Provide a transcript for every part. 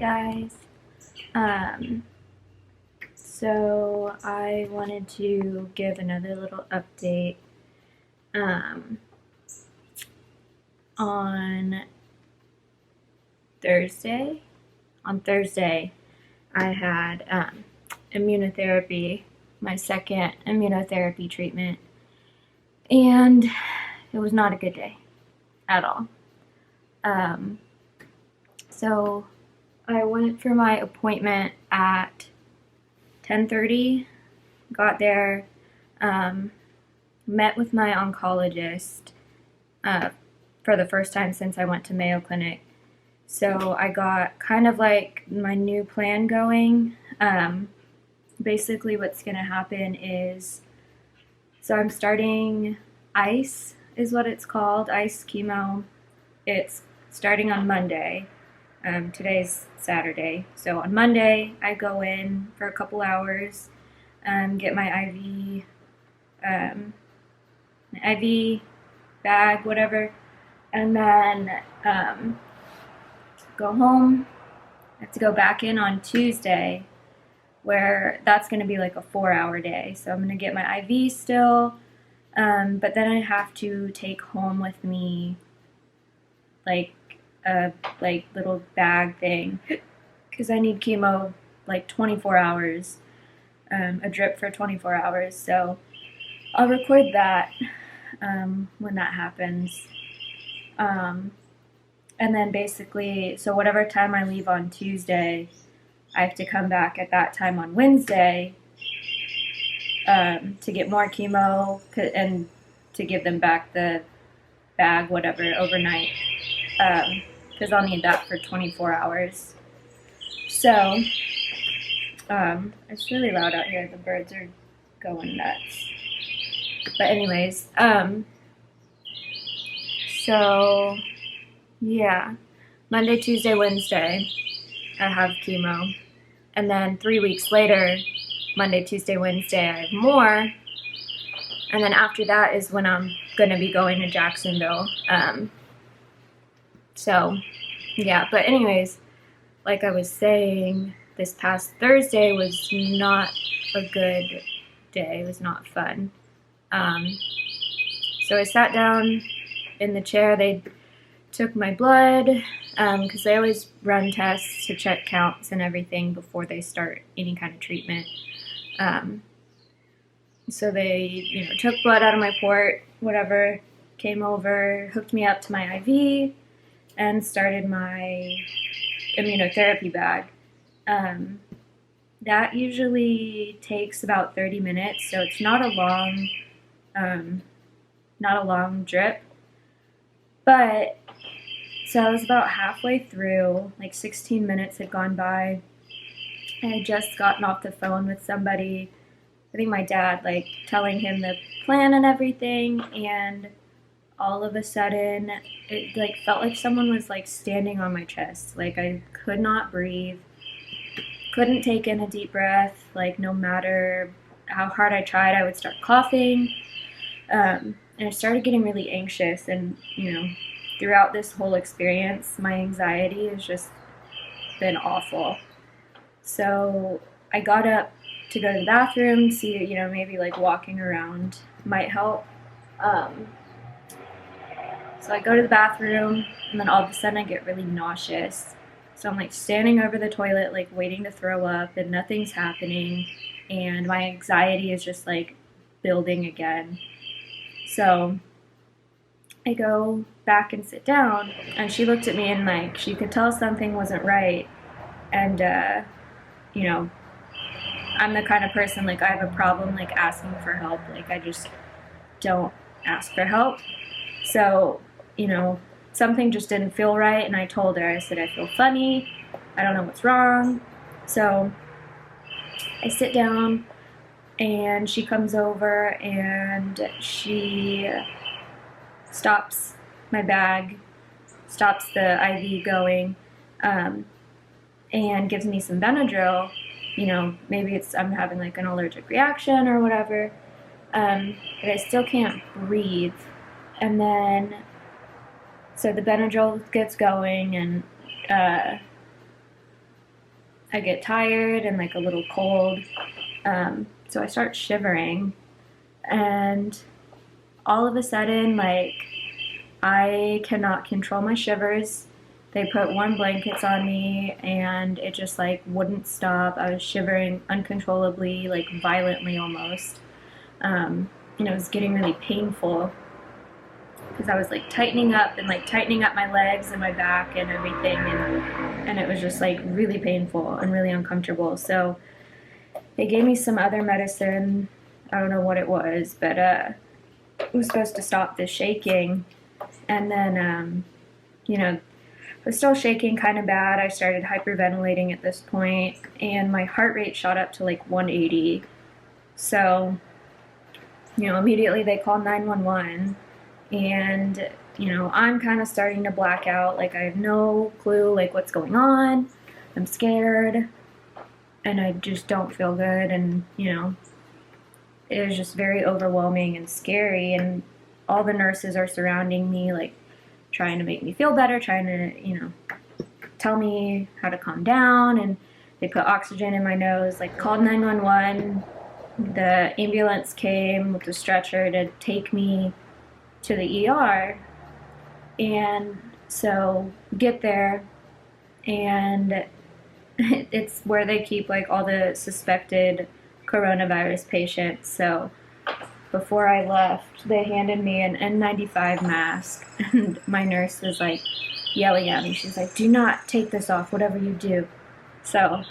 guys. Um, so I wanted to give another little update um, on Thursday. On Thursday, I had immunotherapy, my second immunotherapy treatment, and it was not a good day at all. Um, so I went for my appointment at 10:30, got there, met with my oncologist for the first time since I went to Mayo Clinic. So I got kind of like my new plan going. Basically what's going to happen is, so I'm starting ICE is what it's called, ICE chemo. It's starting on Monday. Today's Saturday. So on Monday, I go in for a couple hours, get my IV bag, whatever, and then go home. I have to go back in on Tuesday, where that's going to be like a 4-hour day. So I'm going to get my IV still, but then I have to take home with me like a little bag thing because I need chemo like 24 hours, a drip for 24 hours. So I'll record that when that happens. And then basically, so whatever time I leave on Tuesday, I have to come back at that time on Wednesday to get more chemo and to give them back the bag, whatever, overnight, because I'll need that for 24 hours. So, it's really loud out here. The birds are going nuts. But anyways, so yeah, Monday, Tuesday, Wednesday, I have chemo. And then 3 weeks later, Monday, Tuesday, Wednesday, I have more. And then after that is when I'm going to be going to Jacksonville. So, yeah. But anyways, like I was saying, this past Thursday was not a good day. It was not fun. So I sat down in the chair. They took my blood, because they always run tests to check counts and everything before they start any kind of treatment. So they, took blood out of my port, whatever, came over, hooked me up to my IV, and started my immunotherapy bag. That usually takes about 30 minutes, so it's not a long drip. But so I was about halfway through, like 16 minutes had gone by. I had just gotten off the phone with somebody, I think my dad, like telling him the plan and everything, and all of a sudden it like felt like someone was like standing on my chest. Like I could not breathe, couldn't take in a deep breath, like no matter how hard I tried, I would start coughing. And I started getting really anxious, and throughout this whole experience, my anxiety has just been awful. So I got up to go to the bathroom, see, maybe like walking around might help. So I go to the bathroom, and then all of a sudden I get really nauseous. So I'm like standing over the toilet, like waiting to throw up, and nothing's happening. And my anxiety is just like building again. So I go back and sit down, and she looked at me and like she could tell something wasn't right. And I'm the kind of person, like I have a problem like asking for help. Like I just don't ask for help. So something just didn't feel right, and I told her, I said, I feel funny, I don't know what's wrong. So I sit down, and she comes over and she stops my bag, stops the IV going, and gives me some Benadryl. Maybe I'm having like an allergic reaction or whatever, but I still can't breathe. And then, so the Benadryl gets going, and I get tired and like a little cold. So I start shivering, and all of a sudden, like, I cannot control my shivers. They put warm blankets on me and it just like wouldn't stop. I was shivering uncontrollably, like violently almost. And it was getting really painful because I was like tightening up my legs and my back and everything, and it was just like really painful and really uncomfortable. So they gave me some other medicine. I don't know what it was, but it was supposed to stop the shaking. And then, I was still shaking kind of bad. I started hyperventilating at this point, and my heart rate shot up to like 180. So, immediately they called 911, and, I'm kind of starting to black out. Like, I have no clue, like, what's going on. I'm scared, and I just don't feel good, and, it was just very overwhelming and scary, and all the nurses are surrounding me, like, trying to make me feel better, trying to, tell me how to calm down, and they put oxygen in my nose, like, called 911. The ambulance came with the stretcher to take me to the ER, and so get there, and it's where they keep, like, all the suspected coronavirus patients. So before I left, they handed me an N95 mask, and my nurse was like yelling at me. She's like, "Do not take this off, whatever you do." So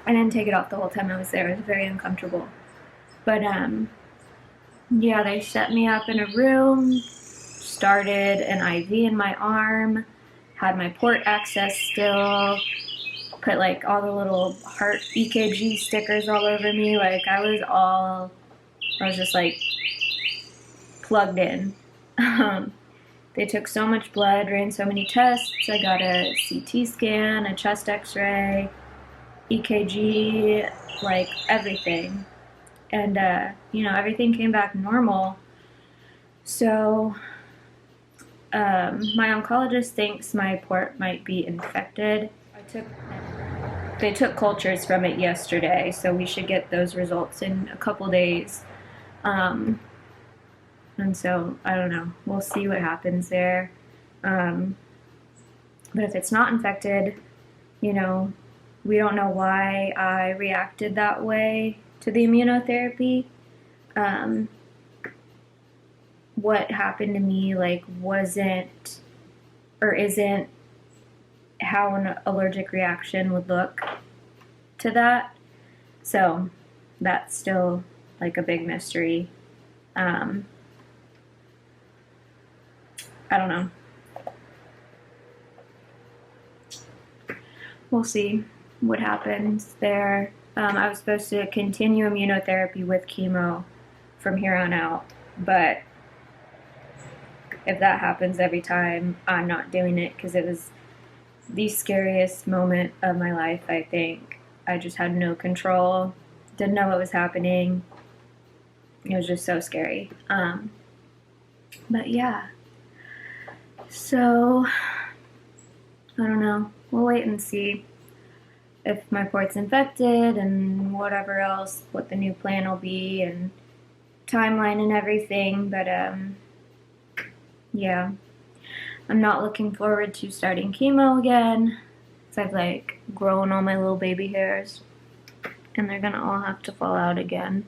I didn't take it off the whole time I was there. It was very uncomfortable. But yeah, they set me up in a room, started an IV in my arm, had my port access still, put like all the little heart EKG stickers all over me. Like I was just like plugged in. They took so much blood, ran so many tests. I got a CT scan, a chest x-ray, EKG, like everything. And, everything came back normal. So, my oncologist thinks my port might be infected. They took cultures from it yesterday, so we should get those results in a couple days. And so, I don't know. We'll see what happens there. But if it's not infected, we don't know why I reacted that way to the immunotherapy. What happened to me, like, wasn't or isn't how an allergic reaction would look to that. So that's still, like, a big mystery. I don't know. We'll see what happens there. I was supposed to continue immunotherapy with chemo from here on out, but if that happens every time, I'm not doing it because it was the scariest moment of my life, I think. I just had no control, didn't know what was happening. It was just so scary. But yeah. So, I don't know. We'll wait and see if my port's infected and whatever else, what the new plan will be and timeline and everything. But, yeah. I'm not looking forward to starting chemo again. Because I've, like, grown all my little baby hairs. And they're gonna all have to fall out again.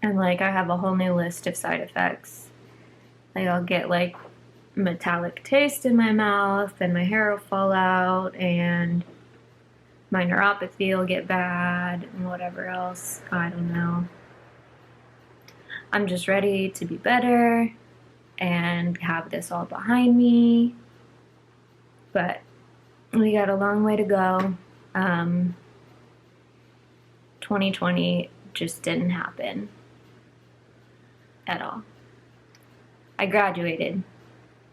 And, like, I have a whole new list of side effects. Like, I'll get, like, metallic taste in my mouth, and my hair will fall out, and my neuropathy will get bad, and whatever else. I don't know. I'm just ready to be better and have this all behind me. But we got a long way to go. 2020 just didn't happen at all. I graduated.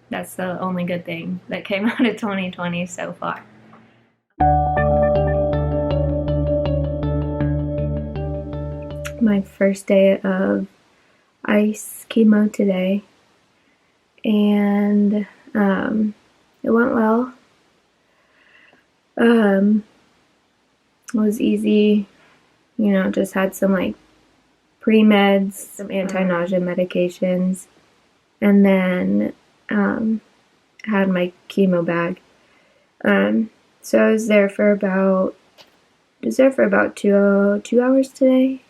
That's the only good thing that came out of 2020 so far. My first day of ICE chemo today, and it went well. It was easy, you know, just had some like pre-meds, some anti-nausea medications, and then had my chemo bag. So I was there for about 2 hours today.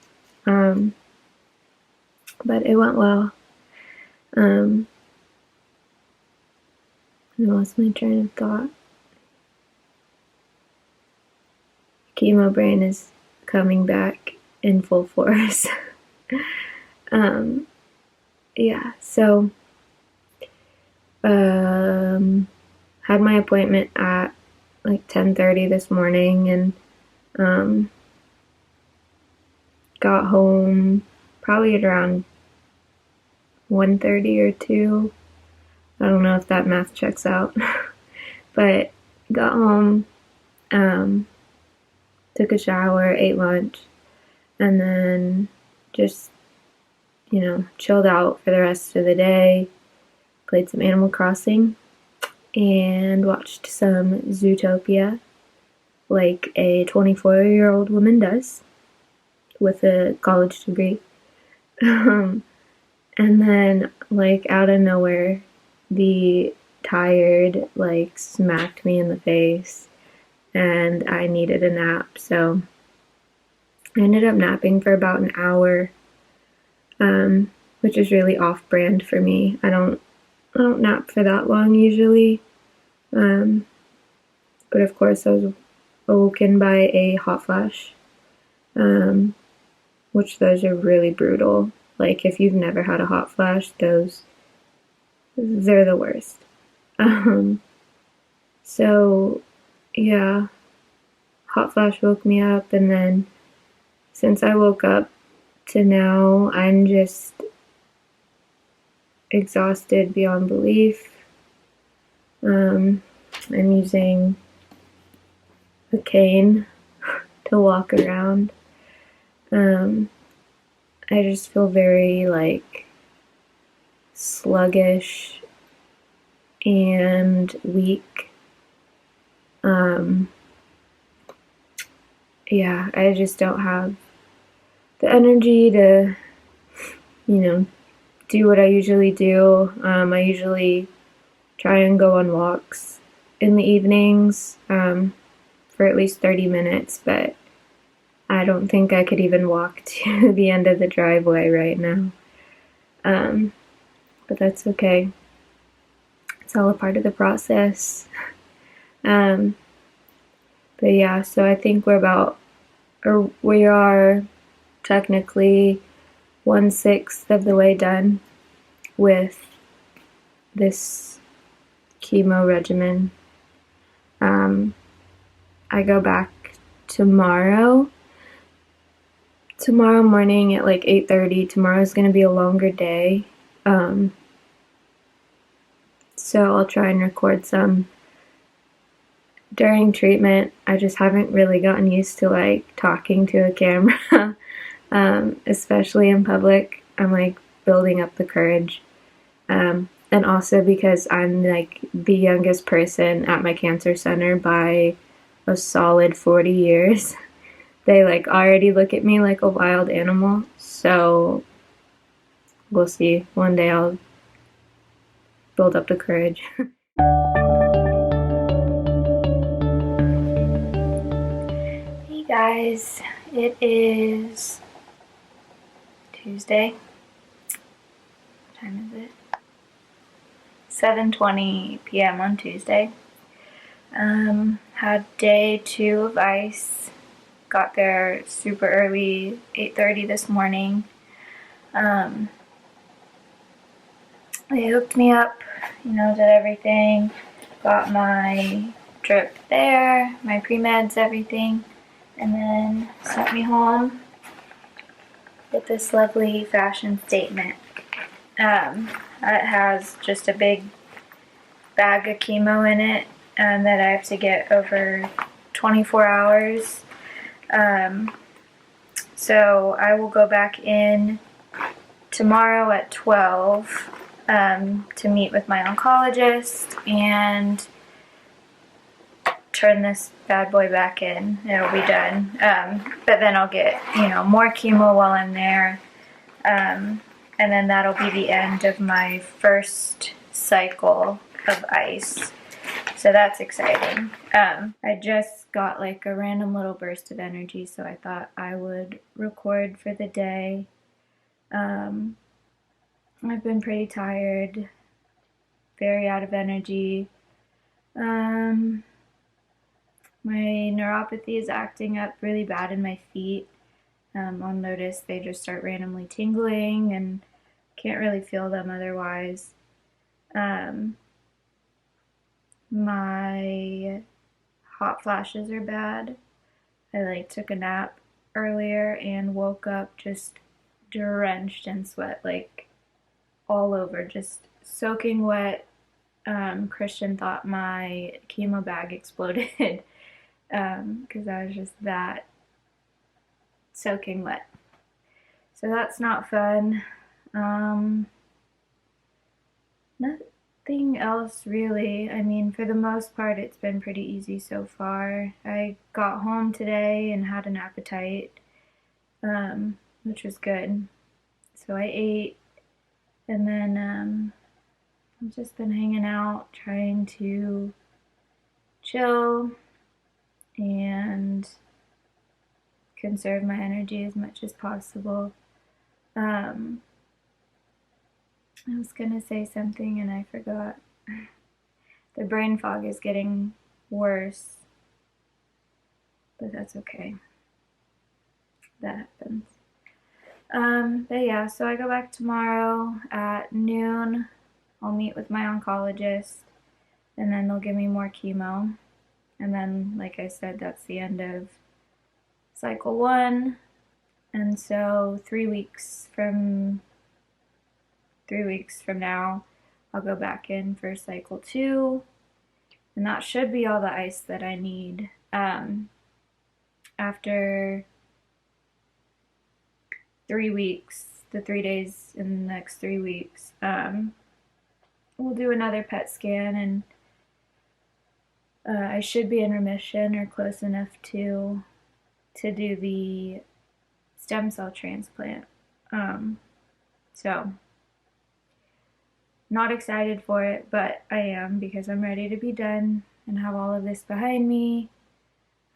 But it went well. I lost my train of thought. Chemo brain is coming back in full force. Yeah, so had my appointment at like 10:30 this morning, and got home probably at around 1:30 or 2. I don't know if that math checks out. But got home, took a shower, ate lunch, and then just, you know, chilled out for the rest of the day, played some Animal Crossing, and watched some Zootopia, like a 24-year-old woman does with a college degree. And then, like, out of nowhere, the tired, like, smacked me in the face, and I needed a nap, so I ended up napping for about an hour, which is really off-brand for me. I don't nap for that long usually, but of course I was awoken by a hot flash, which those are really brutal. Like, if you've never had a hot flash, they're the worst. So yeah, hot flash woke me up, and then since I woke up to now, I'm just exhausted beyond belief. I'm using a cane to walk around. I just feel very, like, sluggish and weak. Yeah, I just don't have the energy to, you know, do what I usually do. I usually try and go on walks in the evenings, for at least 30 minutes, but I don't think I could even walk to the end of the driveway right now. But that's okay. It's all a part of the process. But yeah, so I think we are technically 1/6 of the way done with this chemo regimen. I go back tomorrow morning at like 8:30. Tomorrow's gonna be a longer day. So I'll try and record some during treatment. I just haven't really gotten used to, like, talking to a camera, especially in public. I'm, like, building up the courage. And also because I'm, like, the youngest person at my cancer center by a solid 40 years. They, like, already look at me like a wild animal, so we'll see. One day I'll build up the courage. Hey guys, it is Tuesday. What time is it? 7:20 p.m. on Tuesday. Had day 2 of ICE. Got there super early, 8:30 this morning. They hooked me up, you know, did everything. Got my drip there, my pre-meds, everything. And then sent me home with this lovely fashion statement. It has just a big bag of chemo in it, that I have to get over 24 hours. So I will go back in tomorrow at 12 to meet with my oncologist and turn this bad boy back in. It'll be done. But then I'll get, more chemo while I'm there. And then that'll be the end of my first cycle of ice. So that's exciting. I just got like a random little burst of energy, so I thought I would record for the day. I've been pretty tired, very out of energy. My neuropathy is acting up really bad in my feet. I'll notice they just start randomly tingling and can't really feel them otherwise. My hot flashes are bad. I took a nap earlier and woke up just drenched in sweat, all over, just soaking wet. Christian thought my chemo bag exploded because I was just that soaking wet. So that's not fun. Nothing else really. I mean, for the most part, it's been pretty easy so far. I got home today and had an appetite, which was good. So I ate, and then I've just been hanging out, trying to chill and conserve my energy as much as possible. I was gonna say something and I forgot. The brain fog is getting worse, but that's okay. That happens. But yeah, so I go back tomorrow at noon. I'll meet with my oncologist, and then they'll give me more chemo. And then, like I said, that's the end of cycle 1. And so 3 weeks from now, I'll go back in for cycle 2. And that should be all the ice that I need. After 3 weeks, the 3 days in the next 3 weeks, we'll do another PET scan, and I should be in remission or close enough to do the stem cell transplant. So not excited for it, but I am, because I'm ready to be done and have all of this behind me.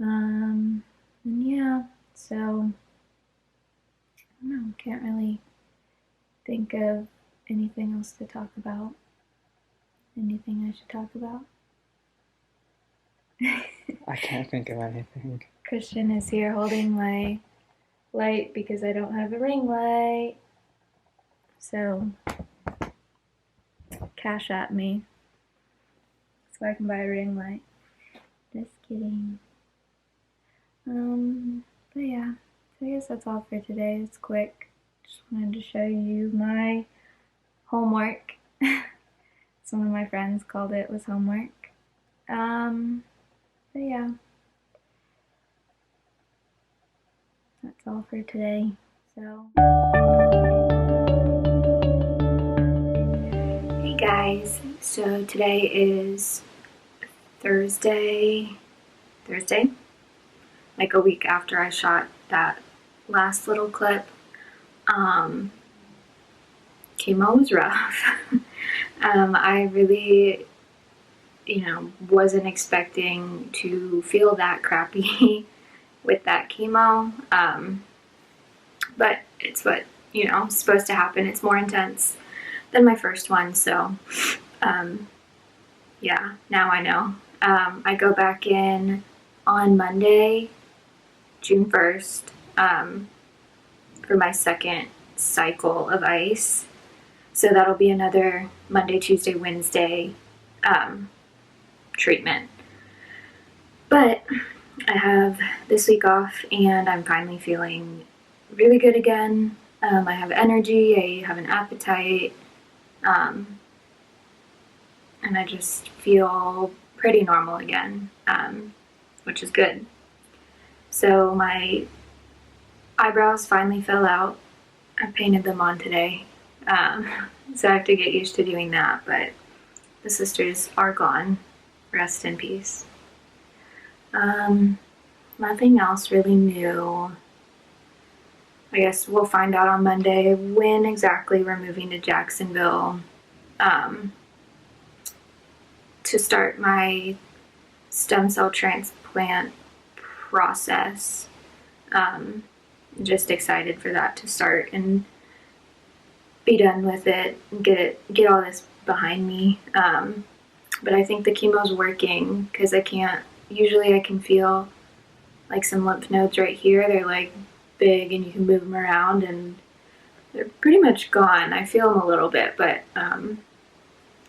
And yeah, so I don't know, can't really think of anything else to talk about. Anything I should talk about? I can't think of anything. Christian is here holding my light because I don't have a ring light. So cash at me so I can buy a ring light. Just kidding. But yeah, so I guess that's all for today. It's quick. Just wanted to show you my homework. Some of my friends called it was homework. But yeah, that's all for today. So, hey guys, so today is Thursday, like a week after I shot that last little clip. Chemo was rough. I really, wasn't expecting to feel that crappy with that chemo. But it's what, is supposed to happen. It's more intense than my first one. So, yeah, now I know. I go back in on Monday, June 1st, for my second cycle of ice. So that'll be another Monday, Tuesday, Wednesday treatment. But I have this week off and I'm finally feeling really good again. I have energy, I have an appetite, and I just feel pretty normal again, which is good. So my eyebrows finally fell out. I painted them on today. So I have to get used to doing that, but the sisters are gone. Rest in peace. Nothing else really new. I guess we'll find out on Monday when exactly we're moving to Jacksonville um, to start my stem cell transplant process. Just excited for that to start and be done with it and get all this behind me. But I think the chemo's working because I can feel like some lymph nodes right here. They're like big and you can move them around and they're pretty much gone. I feel them a little bit, but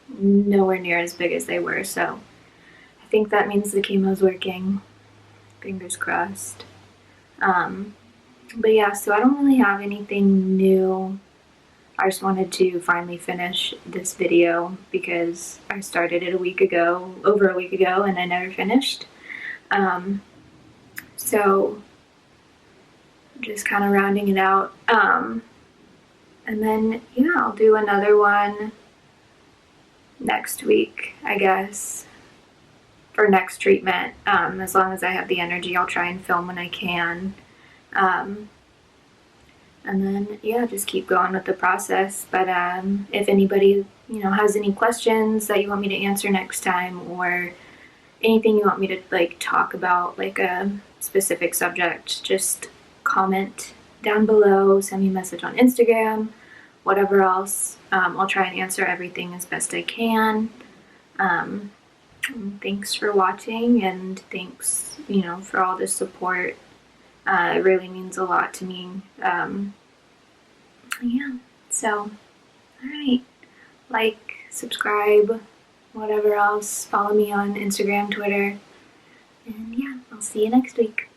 nowhere near as big as they were. So I think that means the chemo's working. Fingers crossed. But yeah, so I don't really have anything new. I just wanted to finally finish this video because I started it over a week ago, and I never finished. So just kind of rounding it out. And then, yeah, I'll do another one next week, I guess, for next treatment. As long as I have the energy, I'll try and film when I can. And then, yeah, just keep going with the process. But if anybody, has any questions that you want me to answer next time, or anything you want me to like talk about, like a specific subject, just comment down below, send me a message on Instagram, whatever else. I'll try and answer everything as best I can. Thanks for watching, and thanks, for all the support. It really means a lot to me. Yeah, so, alright, like, subscribe, whatever else, follow me on Instagram, Twitter, and yeah, I'll see you next week.